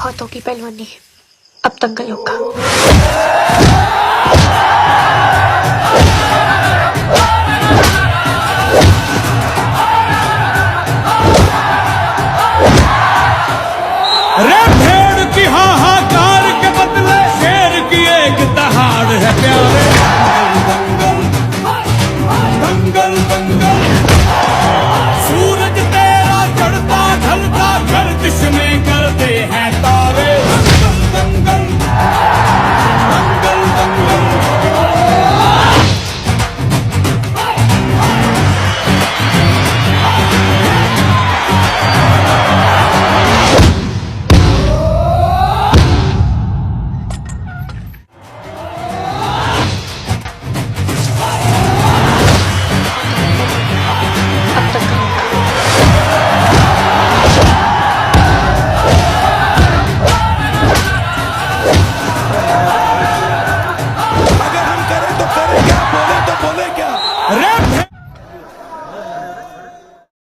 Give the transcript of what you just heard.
हाथों की पहलवानी अब दंगल होगा। रे भेड़ की हाहाकार के बदले शेर की एक दहाड़ है प्यारे। दंगल दंगल सूरज तेरा चढ़ता ढलता गर्दिश में करते हैं तारे। दंगल दंगल दंगल अब दंगल होगा। अगर हम करें तो करें क्या, बोले तो बोले क्या। रे